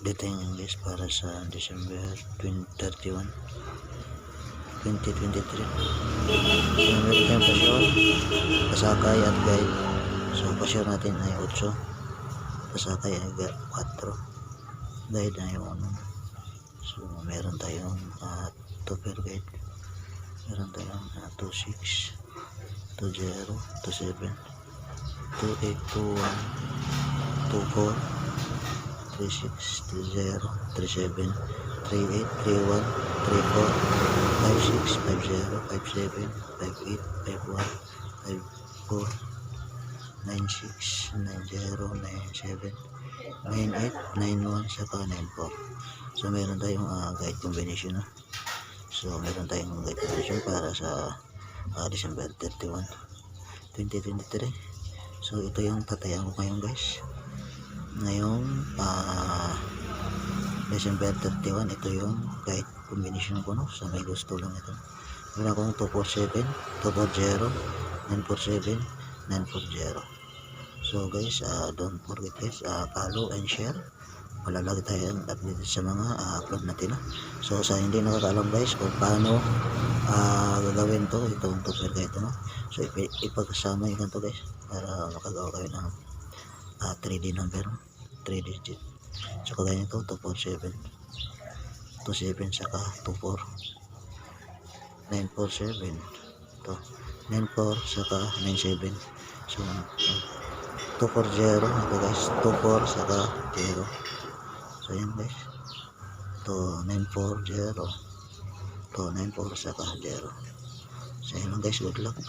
dito yung guys para sa December 31, 2023. So meron tayong pasyon, pasakay at guide. So pasyon natin ay 8, pasakay ay 4, guide ay 1. So meron tayong 2 per guide, meron tayong 26, 20, 27, 28, 21, 24, 36, 30, 37, 38, 31, 34, 56, 50, 57, 58, 51, 54, 96, 90, 97, 98, 91, saka 94. So meron tayong guide combination, no? So meron tayong guide combination para sa December 31, 2023. So ito yung tatayan ko ngayon guys. Ngayong December 31, ito yung guide combination ko, no? So may gusto lang ito. Meron akong 247, 240, 947, 940. So guys, don't forget guys, follow and share. Malalagi tayo update sa mga upload natin, no? So sa hindi nakakaalam guys kung paano gagawin to, itong tutor guide, no? So ipagkasama nyo ganito guys para makagawa kayo ng 3D number, 3 digit. So kagaya nito 247, 27, saka 24, 947, to 94, saka 97. So 240 ito guys, 24 saka 0. So yan guys, to 940, to 94 saka 0. So yan lang guys, good luck.